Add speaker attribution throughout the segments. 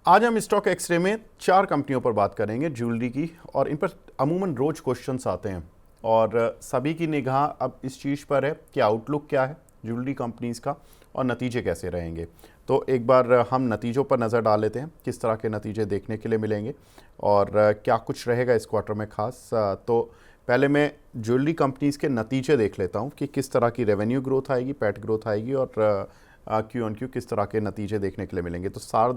Speaker 1: आज हम stock x ray में 4 कंपनियों पर बात करेंगे ज्वेलरी की, और इन पर अमूमन रोज क्वेश्चंस आते हैं और सभी की निगाह अब इस चीज़ पर है कि आउटलुक क्या है ज्वेलरी कंपनीज़ का और नतीजे कैसे रहेंगे। तो एक बार हम नतीजों पर नज़र डाल लेते हैं, किस तरह के नतीजे देखने के लिए मिलेंगे और क्या कुछ रहेगा इस क्वार्टर में खास। तो पहले मैं ज्वेलरी कंपनीज़ के नतीजे देख लेता हूँ कि किस तरह की रेवेन्यू ग्रोथ आएगी, पैट ग्रोथ आएगी और क्यू ऑन क्यू किस तरह के नतीजे देखने के लिए मिलेंगे। तो साल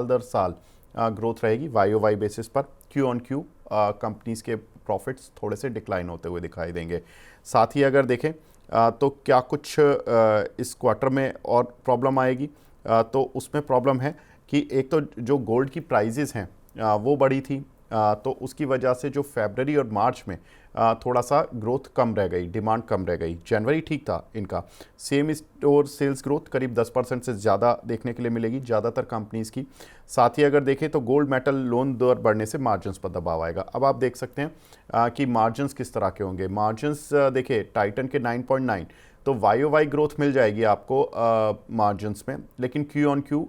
Speaker 1: दर साल ग्रोथ रहेगी वाई ओ वाई बेसिस पर। क्यू ऑन क्यू कंपनीज़ के प्रॉफिट्स थोड़े से डिक्लाइन होते हुए दिखाई देंगे। साथ ही अगर देखें तो क्या कुछ इस क्वार्टर में और प्रॉब्लम आएगी, तो उसमें प्रॉब्लम है कि एक तो जो गोल्ड की प्राइजेज़ हैं वो बढ़ी थी, तो उसकी वजह से जो फरवरी और मार्च में थोड़ा सा ग्रोथ कम रह गई, डिमांड कम रह गई। जनवरी ठीक था इनका। सेम स्टोर सेल्स ग्रोथ करीब 10% से ज़्यादा देखने के लिए मिलेगी ज़्यादातर कंपनीज़ की। साथ ही अगर देखें तो गोल्ड मेटल लोन दर बढ़ने से मार्जिन्स पर दबाव आएगा। अब आप देख सकते हैं कि मार्जिन्स किस तरह के होंगे। मार्जिन्स देखिए टाइटन के 9.9, तो वाई ओ वाई ग्रोथ मिल जाएगी आपको मार्जिन्स में, लेकिन क्यू ऑन क्यू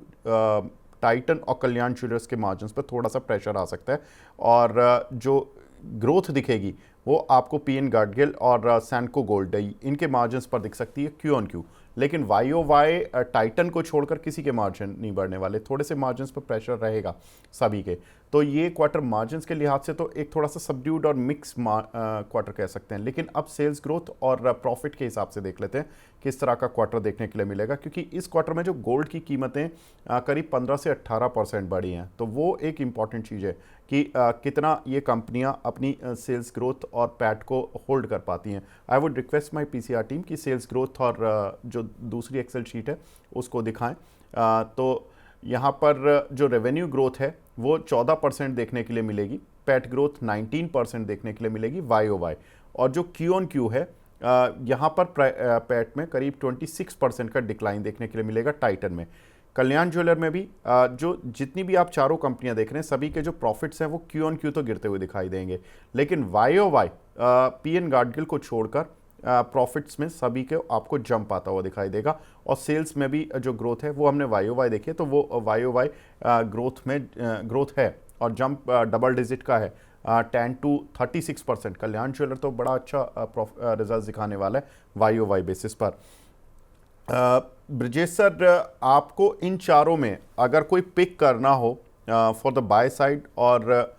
Speaker 1: टाइटन और कल्याण ज्वेलर्स के मार्जिन्स पर थोड़ा सा प्रेशर आ सकता है और जो ग्रोथ दिखेगी वो आपको पीएन गार्डगिल और सैनको गोल्ड इनके मार्जिन्स पर दिख सकती है क्यू ऑन क्यू। लेकिन वाई ओ वाई टाइटन को छोड़कर किसी के मार्जिन नहीं बढ़ने वाले, थोड़े से मार्जिन्स पर प्रेशर रहेगा सभी के। तो ये क्वार्टर मार्जिन्स के लिहाज से तो एक थोड़ा सा सबड्यूड और मिक्स क्वार्टर कह सकते हैं। लेकिन अब सेल्स ग्रोथ और प्रॉफिट के हिसाब से देख लेते हैं किस तरह का क्वार्टर देखने के लिए मिलेगा, क्योंकि इस क्वार्टर में जो गोल्ड की कीमतें करीब 15 से 18% बढ़ी हैं, तो वो एक इम्पॉर्टेंट चीज़ है कि कितना ये कंपनियां अपनी सेल्स ग्रोथ और पैट को होल्ड कर पाती हैं। I would request my PCR team कि सेल्स ग्रोथ और जो दूसरी एक्सेल शीट है उसको दिखाएं। तो यहाँ पर जो रेवेन्यू ग्रोथ है वो 14% देखने के लिए मिलेगी, पैट ग्रोथ 19% देखने के लिए मिलेगी वाई ओ वाई, और जो क्यू ऑन क्यू है यहाँ पर पैट में करीब 26% का डिक्लाइन देखने के लिए मिलेगा टाइटन में। कल्याण ज्वेलर में भी जो जितनी भी आप चारों कंपनियां देख रहे हैं सभी के जो प्रॉफिट्स हैं वो क्यू ऑन क्यू तो गिरते हुए दिखाई देंगे, लेकिन Y O Y PN Gadgil को छोड़कर प्रॉफिट्स में सभी के आपको जंप आता हुआ दिखाई देगा। और सेल्स में भी जो ग्रोथ है वो हमने वाई ओ वाई देखी है, तो वो वाई ओ वाई ग्रोथ में ग्रोथ है और जंप डबल डिजिट का है 10 to 36%। कल्याण ज्वेलर तो बड़ा अच्छा रिजल्ट दिखाने वाला है वाई ओ वाई बेसिस पर। ब्रजेश सर, आपको इन चारों में अगर कोई पिक करना हो फॉर द बाय साइड और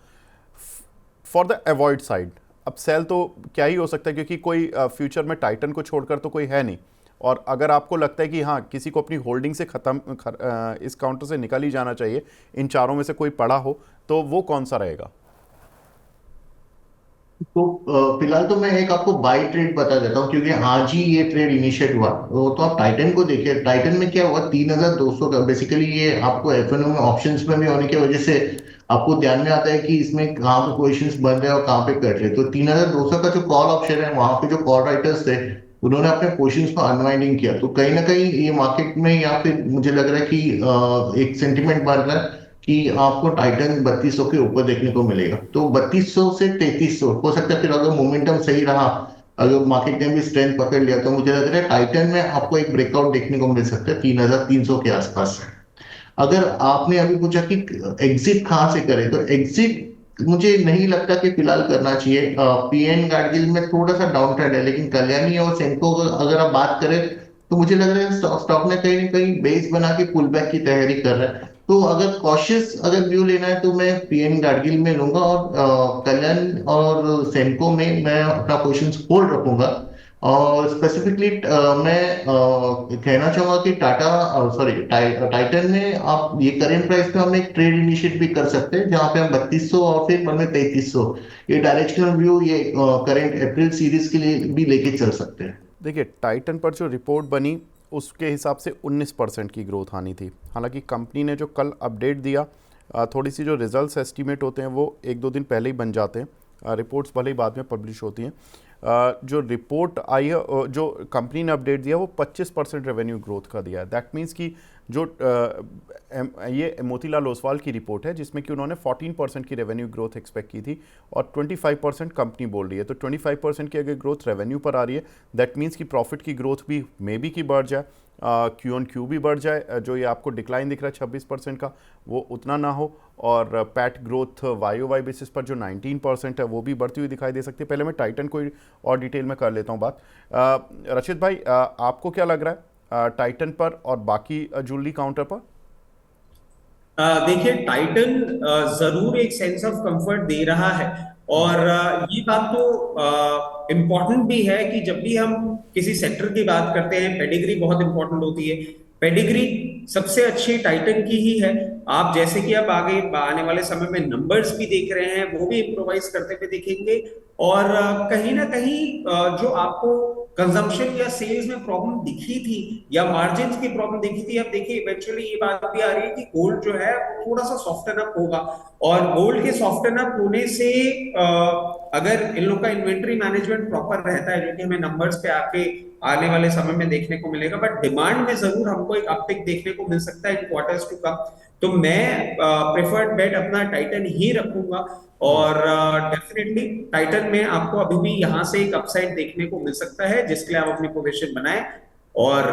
Speaker 1: फॉर द अवॉइड साइड, अब सेल तो क्या ही हो सकता है क्योंकि कोई फ्यूचर में टाइटन को छोड़कर तो कोई है नहीं, और अगर आपको लगता है कि हाँ किसी को अपनी होल्डिंग से इस काउंटर से निकल ही जाना चाहिए, इन चारों में से कोई पड़ा हो, तो वो कौन सा रहेगा?
Speaker 2: तो फिलहाल तो मैं एक आपको बाई ट्रेड बता देता हूँ, क्योंकि आज ही ये ट्रेड इनिशिएट हुआ। तो आप टाइटन को देखिए, टाइटन में क्या हुआ, 3200 का बेसिकली ये आपको एफएनओ में ऑप्शंस में भी होने की वजह से आपको ध्यान में आता है कि इसमें कहाँ पे पोजिशंस बन रहे हैं और कहाँ पे कट रहे हैं। तो 3200 का जो कॉल ऑप्शन है, वहां पे जो कॉल राइटर्स थे उन्होंने अपने पोजिशंस को अनवाइंडिंग किया। तो कहीं ना कहीं ये मार्केट में या फिर मुझे लग रहा है कि एक सेंटिमेंट बन रहा है कि आपको टाइटन 3200 के ऊपर देखने को मिलेगा। तो 3200 से 3300 हो सकता है, फिर अगर मोमेंटम सही रहा, अगर मार्केट ने भी स्ट्रेंथ पकड़ लिया, तो मुझे लग रहा है टाइटन में आपको एक ब्रेकआउट देखने को मिल सकता है 3300 के आसपास। अगर आपने अभी पूछा कि एग्जिट कहाँ से करें, तो एग्जिट मुझे नहीं लगता कि फिलहाल करना चाहिए। पीएन गार्गिल में थोड़ा सा डाउन ट्रेंड है, लेकिन कल्याणी और सेंको अगर आप बात करें तो मुझे लग रहा है स्टॉक ने कहीं ना कहीं बेस बना के पुल बैक की तैयारी कर रहा है। तो अगर कॉशियस अगर व्यू लेना है तो मैं पीएन गार्गिल में लूंगा, और कल्याण और सेंको में मैं अपना पोजिशन होल्ड रखूंगा। और स्पेसिफिकली मैं कहना चाहूंगा कि टाइटन में आप ये करेंट प्राइस पे हम एक ट्रेड इनिशिएट भी कर सकते हैं, जहां पे हम 3200 और फिर बाद में 3300 ये डायरेक्शनल व्यू ये करेंट अप्रैल सीरीज के लिए भी लेके चल सकते हैं।
Speaker 1: देखिए टाइटन पर जो रिपोर्ट बनी उसके हिसाब से 19% की ग्रोथ आनी थी। हालांकि कंपनी ने जो कल अपडेट दिया, थोड़ी सी जो रिजल्ट्स एस्टीमेट होते हैं वो एक दो दिन पहले ही बन जाते हैं, रिपोर्ट्स भले ही बाद में पब्लिश होती हैं। जो रिपोर्ट आई है, जो कंपनी ने अपडेट दिया वो 25% रेवेन्यू ग्रोथ का दिया है। दैट मीन्स कि जो ये मोतीलाल ओसवाल की रिपोर्ट है जिसमें कि उन्होंने 14% की रेवेन्यू ग्रोथ एक्सपेक्ट की थी और 25% कंपनी बोल रही है। तो 25% की अगर ग्रोथ रेवेन्यू पर आ रही है, दैट मीन्स कि प्रॉफिट की ग्रोथ भी मे बी की बढ़ जाए, क्यू ऑन क्यू भी बढ़ जाए, जो ये आपको डिक्लाइन दिख रहा है 26% का वो उतना ना हो, और PAT growth Y O Y basis पर जो 19% है वो भी बढ़ती हुई दिखाई दे सकती है। पहले मैं टाइटन को और डिटेल में कर लेता हूँ बात। रचित भाई, आपको क्या लग रहा है टाइटन पर और बाकी ज्वेलरी काउंटर पर?
Speaker 3: देखिए, टाइटन जरूर एक सेंस ऑफ कंफर्ट दे रहा है। और ये बात तो इम्पोर्टेंट भी है कि जब भी हम किसी सेक्टर की बात करते हैं, पेडिग्री बहुत इंपॉर्टेंट होती है। पेडिग्री सबसे अच्छी टाइटन की ही है। आप जैसे कि अब आगे आने वाले समय में नंबर्स भी देख रहे हैं, वो भी इम्प्रोवाइज करते हुए दिखेंगे। और कहीं ना कहीं जो आपको कंजम्पशन या सेल्स में प्रॉब्लम दिखी थी या मार्जिन की प्रॉब्लम दिखी थी, अब देखिए इवेंचुअली ये बात भी आ रही है कि गोल्ड जो है वो थोड़ा सा सॉफ्टन अप होगा। और गोल्ड के सॉफ्टन अप होने से अगर इन लोग का इन्वेंट्री मैनेजमेंट प्रॉपर रहता है, जो कि हमें नंबर्स पे आके आने वाले समय में देखने को मिलेगा, बट डिमांड में जरूर हमको एक अपटिक देखने को मिल सकता है इन क्वार्टर्स टू कम। तो मैं प्रेफर्ड बेट अपना टाइटन ही रखूंगा। और डेफिनेटली टाइटन में आपको अभी भी यहां से एक अपसाइड देखने को मिल सकता है, जिसके लिए आप अपनी पोजीशन बनाएं। और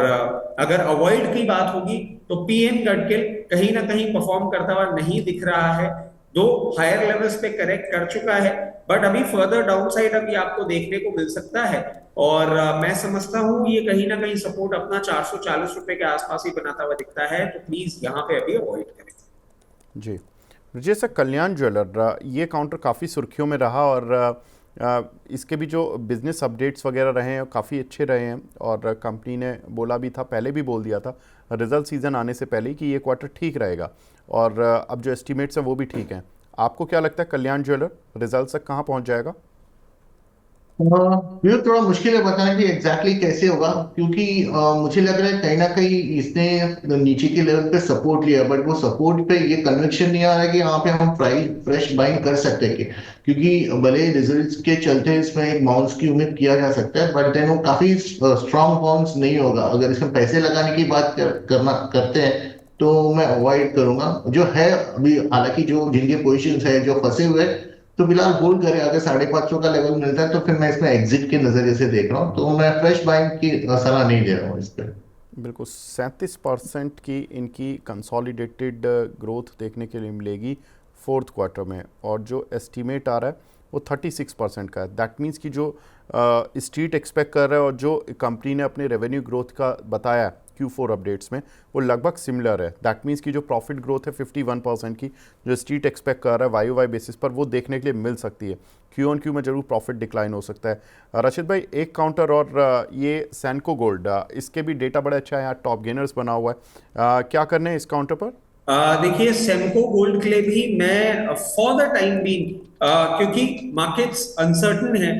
Speaker 3: अगर अवॉइड की बात होगी तो पीएन गडगिल कहीं ना कहीं परफॉर्म करता हुआ नहीं दिख रहा है। दो हायर लेवल्स पे करेक्ट कर चुका है, बट अभी फर्दर डाउनसाइड अभी आपको देखने को मिल सकता है। और मैं समझता हूं ये कहीं ना कहीं सपोर्ट अपना 440 रुपए के आसपास ही बनाता हुआ दिखता है। तो प्लीज यहाँ पे अभी अवॉइड करें।
Speaker 1: जी, जैसे कल्याण ज्वेलर, ये काउंटर काफ़ी सुर्खियों में रहा और इसके भी जो बिज़नेस अपडेट्स वगैरह रहे हैं काफ़ी अच्छे रहे हैं, और कंपनी ने बोला भी था, पहले भी बोल दिया था रिजल्ट सीज़न आने से पहले ही कि ये क्वार्टर ठीक रहेगा, और अब जो एस्टिमेट्स हैं वो भी ठीक हैं। आपको क्या लगता है कल्याण ज्वेलर रिजल्ट तक कहाँ पहुँच जाएगा?
Speaker 2: ये थोड़ा मुश्किल है बताना कि एग्जैक्टली कैसे होगा, क्योंकि मुझे लग रहा है कहीं ना कहीं इसने नीचे के लेवल पे सपोर्ट लिया, बट वो सपोर्ट पे ये कन्विक्शन नहीं आ रहा है कि यहाँ पे हम प्राइस फ्रेश बाइंग कर सकते हैं क्योंकि भले रिजल्ट्स के चलते इसमें एक बाउंस की उम्मीद किया जा सकता है, बट देन वो काफी स्ट्रांग बाउंस नहीं होगा। अगर इसमें पैसे लगाने की बात करते हैं तो मैं अवॉइड करूंगा जो है अभी। हालांकि जो जिनके पोजिशन है जो फंसे हुए हैं, तो फिलहाल होल्ड करे। अगर 550 का लेवल मिलता है तो फिर मैं इसमें एग्जिट के नजरिए से देख रहा हूँ, तो मैं फ्रेश बाइंग की सलाह नहीं दे रहा हूँ इस पर।
Speaker 1: बिल्कुल 37% की इनकी कंसोलिडेटेड ग्रोथ देखने के लिए मिलेगी फोर्थ क्वार्टर में, और जो एस्टीमेट आ रहा है वो 36% का है। दैट मीन्स कि जो स्ट्रीट एक्सपेक्ट कर रहा है और जो कंपनी ने अपने रेवेन्यू ग्रोथ का बताया Q4 अपडेट्स में, वो लगभग सिमिलर है। दैट मीन्स कि जो प्रॉफिट ग्रोथ है 51% की, जो स्ट्रीट एक्सपेक्ट कर रहा है वाई ओ वाई बेसिस पर, वो देखने के लिए मिल सकती है। क्यू ऑन क्यू में जरूर प्रॉफिट डिक्लाइन हो सकता है। रशिद भाई, एक काउंटर और ये सैनको गोल्ड, इसके भी डेटा बड़ा अच्छा है, यहाँ टॉप गेनर्स बना हुआ है, क्या करने हैं इस काउंटर पर?
Speaker 3: देखिए, सेमको गोल्ड के लिए भी मैं फॉर द टाइम बीइंग, क्योंकि मार्केट्स अनसर्टन है,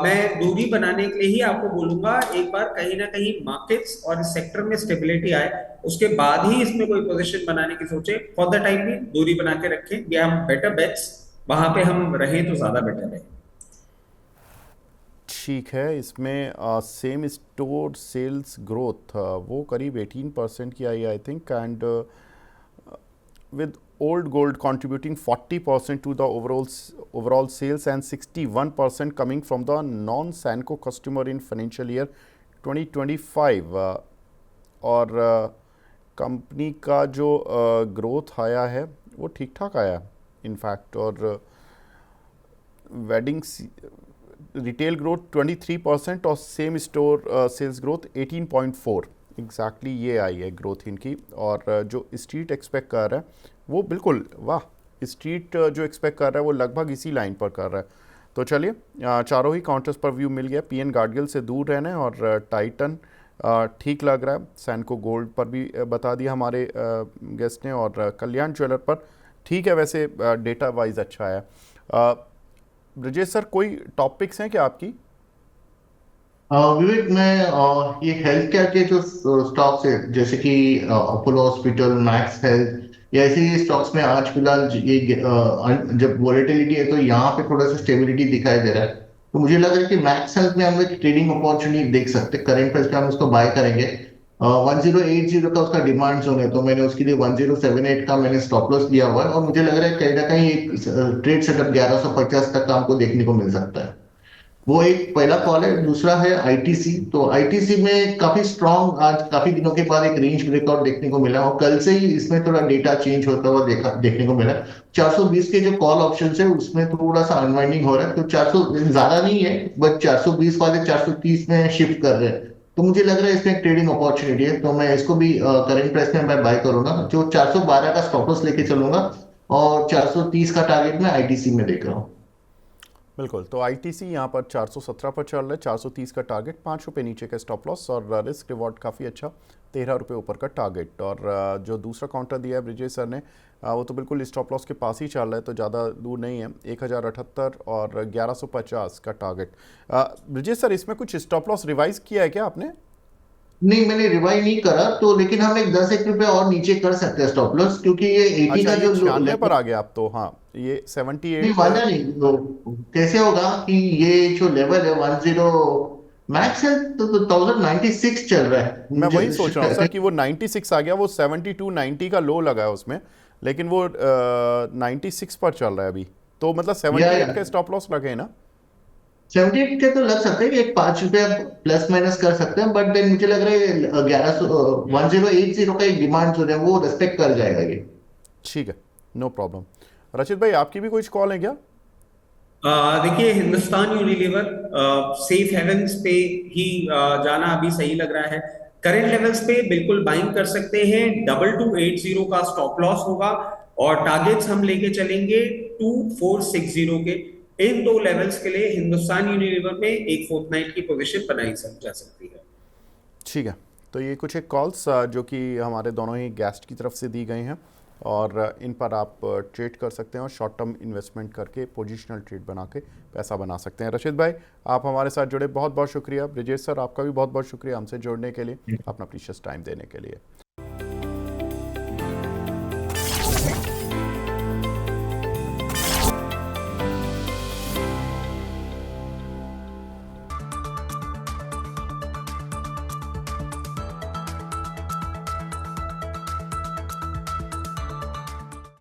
Speaker 3: मैं दूरी बनाने के लिए ही आपको बोलूंगा। एक बार कहीं ना कहीं मार्केट्स और इस सेक्टर में स्टेबिलिटी आए, उसके बाद ही इसमें कोई पोजीशन बनाने की सोचे। फॉर द टाइम भी दूरी बना के रखें, या हम बेटर बेट्स वहां पे हम रहें तो ज्यादा बेटर है।
Speaker 1: ठीक है, इसमें सेम स्टोर सेल्स ग्रोथ वो करीब 18% की I think, and with old gold contributing 40% to the overall sales and 61% coming from the non-Sanco customer in financial year 2025, और कंपनी का जो ग्रोथ आया है वो ठीक ठाक आया इनफैक्ट, और वेडिंग रिटेल ग्रोथ 23% और same store sales growth 18.4 exactly ये आई है ग्रोथ इनकी। और जो स्ट्रीट एक्सपेक्ट कर रहा है वो बिल्कुल वाह, स्ट्रीट जो एक्सपेक्ट कर रहा है वो लगभग इसी लाइन पर कर रहा है। तो चलिए, चारों ही काउंटर्स पर व्यू मिल गया। पीएन गार्डगिल से दूर रहना है, और टाइटन ठीक लग रहा है। सैनको गोल्ड पर भी बता दिया हमारे गेस्ट ने, और कल्याण ज्वेलर पर ठीक है, वैसे डेटा वाइज अच्छा है। ब्रजेश सर, कोई टॉपिक्स हैं क्या आपकी?
Speaker 2: विवेक, मैं ये हेल्थ केयर के जो स्टॉक्स है, जैसे कि अपोलो हॉस्पिटल, मैक्स हेल्थ, या ऐसे ही स्टॉक्स में आज फिलहाल ये जब वॉलेटिलिटी है तो यहाँ पे थोड़ा सा स्टेबिलिटी दिखाई दे रहा है। तो मुझे लग रहा है कि मैक्स हेल्थ में हम एक ट्रेडिंग अपॉर्चुनिटी देख सकते हैं। करेंट प्राइस पे हम इसको बाय करेंगे। 1080 का उसका डिमांड जोन है, तो मैंने उसके लिए 1078 का मैंने स्टॉप लॉस लिया हुआ है, और मुझे लग रहा है कहीं ना कहीं एक ट्रेड सेटअप 1150 तक का हमको देखने को मिल सकता है। वो एक पहला कॉल है। दूसरा है आईटीसी। तो आईटीसी में काफी स्ट्रांग, आज काफी दिनों के बाद एक रेंज ब्रेकआउट देखने को मिला, और कल से ही इसमें थोड़ा डेटा चेंज होता हुआ देखने को मिला। 420 के जो कॉल ऑप्शन है उसमें थोड़ा सा अनवाइंडिंग हो रहा है, तो 400 ज्यादा नहीं है, बट 420 वाले 430 में शिफ्ट कर रहे हैं। तो मुझे लग रहा है इसमें एक ट्रेडिंग अपॉर्चुनिटी है, तो मैं इसको भी करंट प्राइस में मैं बाय करूंगा, जो 412 का स्टॉप लॉस लेके चलूंगा, और 430 का टारगेट मैं आईटीसी में देख रहा हूँ।
Speaker 1: बिल्कुल, तो आईटीसी यहाँ पर 417 पर चल रहा है, 430 का टारगेट, 5 रुपये नीचे का स्टॉप लॉस और रिस्क रिवॉर्ड काफ़ी अच्छा, 13 रुपये ऊपर का टारगेट। और जो दूसरा काउंटर दिया है ब्रिजेश सर ने, वो तो बिल्कुल स्टॉप लॉस के पास ही चल रहा है, तो ज़्यादा दूर नहीं है, 1078 और 1150 का टारगेट। ब्रिजेश सर, इसमें कुछ स्टॉप लॉस रिवाइज किया है क्या आपने?
Speaker 2: नहीं, मैंने रिवाइव नहीं करा, तो लेकिन हम एक 10 एक रुपए और नीचे कर सकते हैं स्टॉप लॉस, क्योंकि ये 80
Speaker 1: अच्छा,
Speaker 2: का
Speaker 1: ये
Speaker 2: जो
Speaker 1: 96 पर
Speaker 2: लेवल।
Speaker 1: आ गया आप तो। हाँ, ये
Speaker 2: नहीं,
Speaker 1: 78।
Speaker 2: वादा नहीं, तो कैसे होगा कि ये जो लेवल है 10 मैक्स है, तो 1096 चल रहा है
Speaker 1: मैं
Speaker 2: मुझे
Speaker 1: वही सोच रहा हूँ सर कि वो 96 आ गया, वो 72 90 का लो लगा है उसमें, लेकिन वो 96 पर चल रहा है अभी, तो मतलब
Speaker 2: या
Speaker 1: 78 का स्टॉप लॉस लगे ना?
Speaker 2: 78 के तो लग सकते हैं कि एक 5 रुपया प्लस माइनस कर सकते हैं, बट देन मुझे लग रहा है 1080 का एक डिमांड जो है वो रेस्पेक्ट कर जाएगा ये।
Speaker 1: ठीक है, नो प्रॉब्लम। रचित भाई, आपकी भी कुछ कॉल है क्या?
Speaker 3: देखिए, हिंदुस्तान यूनिलीवर सेफ हेवन्स पे ही जाना अभी सही लग रहा है। करंट लेवल्स पे बिल्कुल बाइंग कर सकते हैं। 2280 का स्टॉप लॉस होगा, और टारगेट्स हम लेके चलेंगे 2460 के। इन दो लेवल्स के लिए हिंदुस्तान यूनिलीवर में एक फोर्टनाइट की पोजीशन बनाई जा सकती है।
Speaker 1: ठीक है, तो ये कुछ एक कॉल्स जो कि हमारे दोनों ही गेस्ट की तरफ से दी गई हैं, और इन पर आप ट्रेड कर सकते हैं और शॉर्ट टर्म इन्वेस्टमेंट करके पोजिशनल ट्रेड बना के पैसा बना सकते हैं। रशीद भाई, आप हमारे साथ जुड़े, बहुत बहुत शुक्रिया। ब्रिजेश सर, आपका भी बहुत बहुत शुक्रिया हमसे जुड़ने के लिए, अपना प्रीशियस टाइम देने के लिए।